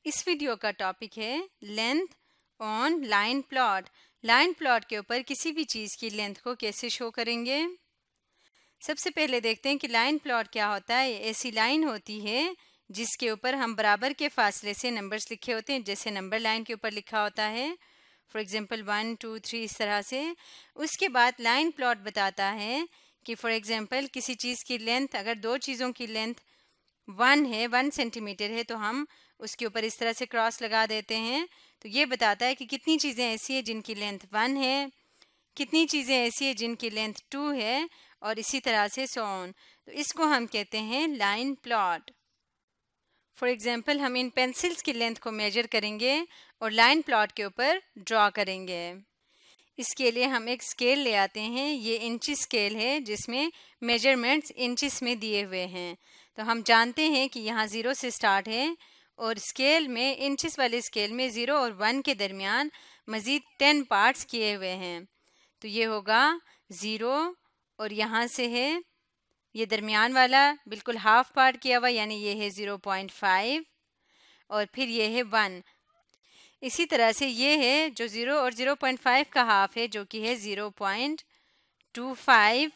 इस वीडियो का टॉपिक है length on line plot. Line plot के ऊपर किसी भी चीज़ की लेंथ को कैसे शो करेंगे। सबसे पहले देखते हैं कि लाइन प्लॉट क्या होता है। ऐसी लाइन होती है जिसके ऊपर हम बराबर के फासले से नंबर्स लिखे होते हैं, जैसे नंबर लाइन के ऊपर लिखा होता है, फॉर एग्जांपल 1 2 3 इस तरह से। उसके बाद लाइन प्लॉट बताता है कि फॉर एग्जांपल किसी चीज़ की लेंथ, अगर दो चीज़ों की लेंथ 1 है, 1 सेंटीमीटर है, तो हम उसके ऊपर इस तरह से क्रॉस लगा देते हैं। तो ये बताता है कि कितनी चीज़ें ऐसी है जिनकी लेंथ 1 है, कितनी चीज़ें ऐसी है जिनकी लेंथ 2 है, और इसी तरह से सो ऑन। तो इसको हम कहते हैं लाइन प्लॉट। फॉर एग्जांपल हम इन पेंसिल्स की लेंथ को मेजर करेंगे और लाइन प्लॉट के ऊपर ड्रॉ करेंगे। इसके लिए हम एक स्केल ले आते हैं। ये इंची स्केल है जिसमें मेजरमेंट्स इंचिस में दिए हुए हैं। तो हम जानते हैं कि यहाँ 0 से स्टार्ट है और स्केल में, इंचिस वाले स्केल में 0 और 1 के दरमियान मज़ीद 10 पार्ट्स किए हुए हैं। तो ये होगा 0 और यहाँ से है ये दरमियान वाला बिल्कुल हाफ पार्ट किया हुआ, यानी ये है 0.5 और फिर ये है 1। इसी तरह से ये है जो 0 और 0.5 का हाफ है, जो कि है 0.25,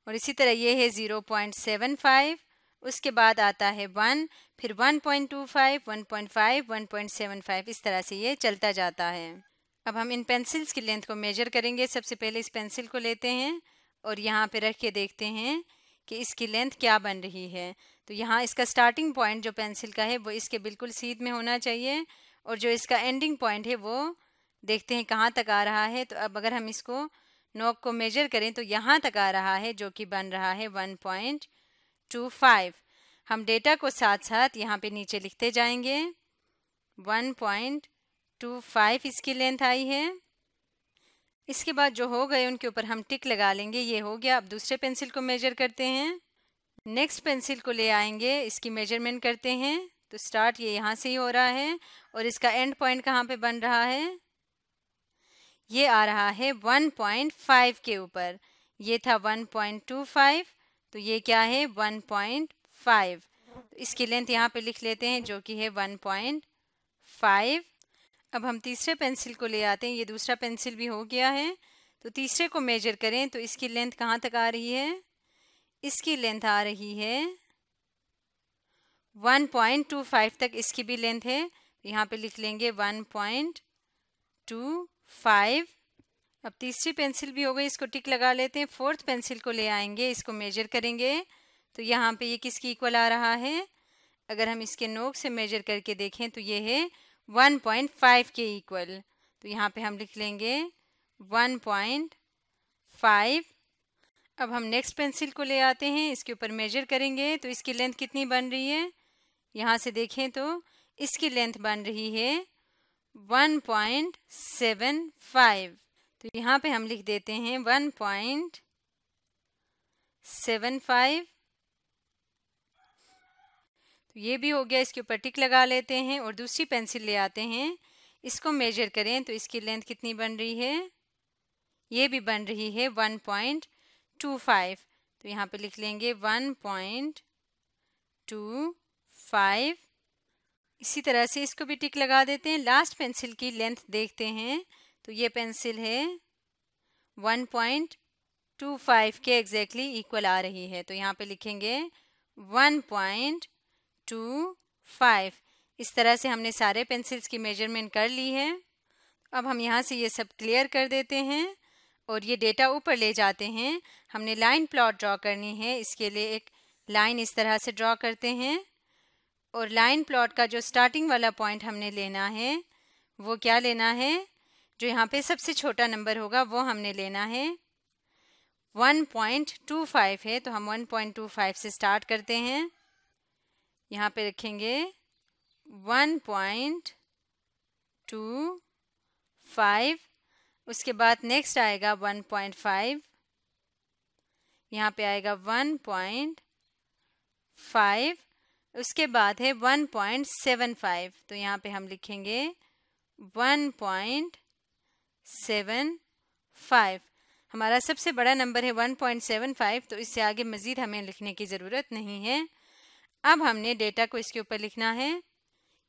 और इसी तरह ये है 0.75। उसके बाद आता है 1, फिर 1.25, 1.5, 1.75, इस तरह से ये चलता जाता है। अब हम इन पेंसिल्स की लेंथ को मेजर करेंगे। सबसे पहले इस पेंसिल को लेते हैं और यहाँ पे रख के देखते हैं कि इसकी लेंथ क्या बन रही है। तो यहाँ इसका स्टार्टिंग पॉइंट जो पेंसिल का है वो इसके बिल्कुल सीध में होना चाहिए, और जो इसका एंडिंग पॉइंट है वो देखते हैं कहाँ तक आ रहा है। तो अब अगर हम इसको नोक को मेजर करें तो यहाँ तक आ रहा है, जो कि बन रहा है 1.25। हम डेटा को साथ साथ यहाँ पे नीचे लिखते जाएंगे। 1.25 इसकी लेंथ आई है। इसके बाद जो हो गए उनके ऊपर हम टिक लगा लेंगे। ये हो गया। अब दूसरे पेंसिल को मेजर करते हैं। नेक्स्ट पेंसिल को ले आएंगे, इसकी मेजरमेंट करते हैं। तो स्टार्ट ये यहाँ से ही हो रहा है और इसका एंड पॉइंट कहाँ पे बन रहा है, ये आ रहा है 1.5 के ऊपर। ये था 1.25, तो ये क्या है 1.5। तो इसकी लेंथ यहाँ पे लिख लेते हैं, जो कि है 1.5। अब हम तीसरे पेंसिल को ले आते हैं। ये दूसरा पेंसिल भी हो गया है। तो तीसरे को मेजर करें तो इसकी लेंथ कहाँ तक आ रही है, इसकी लेंथ आ रही है 1.25 तक इसकी भी लेंथ है। तो यहाँ पे लिख लेंगे 1.25। अब तीसरी पेंसिल भी हो गई, इसको टिक लगा लेते हैं। फोर्थ पेंसिल को ले आएंगे, इसको मेजर करेंगे तो यहाँ पे ये किसकी इक्वल आ रहा है। अगर हम इसके नोक से मेजर करके देखें तो ये है 1.5 के इक्वल। तो यहाँ पे हम लिख लेंगे 1.5। अब हम नेक्स्ट पेंसिल को ले आते हैं, इसके ऊपर मेजर करेंगे तो इसकी लेंथ कितनी बन रही है। यहाँ से देखें तो इसकी लेंथ बन रही है 1.75। तो यहाँ पे हम लिख देते हैं 1.75। तो ये भी हो गया। इसके ऊपर टिक लगा लेते हैं और दूसरी पेंसिल ले आते हैं, इसको मेजर करें तो इसकी लेंथ कितनी बन रही है, ये भी बन रही है 1.25। तो यहाँ पे लिख लेंगे 1.25। इसी तरह से इसको भी टिक लगा देते हैं। लास्ट पेंसिल की लेंथ देखते हैं तो ये पेंसिल है 1.25 के एग्जैक्टली इक्वल आ रही है। तो यहाँ पे लिखेंगे 1.25। इस तरह से हमने सारे पेंसिल्स की मेजरमेंट कर ली है। अब हम यहाँ से ये सब क्लियर कर देते हैं और ये डेटा ऊपर ले जाते हैं। हमने लाइन प्लॉट ड्रॉ करनी है। इसके लिए एक लाइन इस तरह से ड्रॉ करते हैं और लाइन प्लॉट का जो स्टार्टिंग वाला पॉइंट हमने लेना है वो क्या लेना है, जो यहाँ पे सबसे छोटा नंबर होगा वो हमने लेना है। 1.25 है तो हम 1.25 से स्टार्ट करते हैं। यहाँ पे रखेंगे 1.25। उसके बाद नेक्स्ट आएगा 1.5, यहाँ पे आएगा 1.5। उसके बाद है 1.75। तो यहाँ पे हम लिखेंगे 1.75। हमारा सबसे बड़ा नंबर है 1.75, तो इससे आगे मज़ीद हमें लिखने की ज़रूरत नहीं है। अब हमने डेटा को इसके ऊपर लिखना है।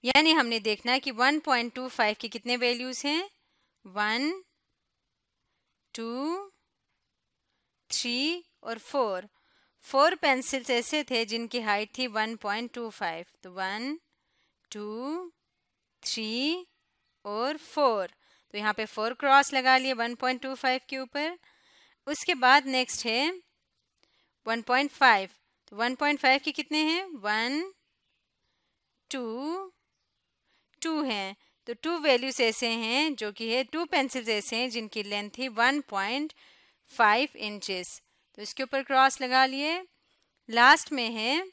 यानी हमने देखना है कि 1.25 की कितने वैल्यूज़ हैं, 1, 2, 3 और 4। 4 पेंसिल्स ऐसे थे जिनकी हाइट थी 1.25, तो 1, 2, 3 और 4। तो यहाँ पे 4 क्रॉस लगा लिए 1.25 के ऊपर। उसके बाद नेक्स्ट है 1.5, तो 1.5 के कितने हैं, 1, 2, 2 हैं। तो 2 वैल्यूज ऐसे हैं जो कि है 2 पेंसिल्स ऐसे हैं जिनकी लेंथ थी 1.5 इंचेस, तो इसके ऊपर क्रॉस लगा लिए। लास्ट में है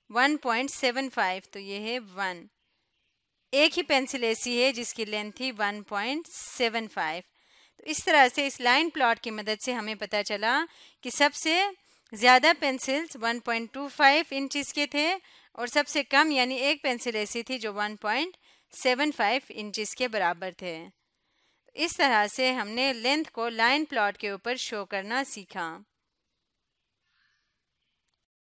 1.75, तो ये है 1। एक ही पेंसिल ऐसी है जिसकी लेंथ थी 1.75। तो इस तरह से इस लाइन प्लॉट की मदद से हमें पता चला कि सबसे ज़्यादा पेंसिल्स 1.25 इंचेस के थे और सबसे कम यानी एक पेंसिल ऐसी थी जो 1.75 इंचेस के बराबर थे। इस तरह से हमने लेंथ को लाइन प्लॉट के ऊपर शो करना सीखा।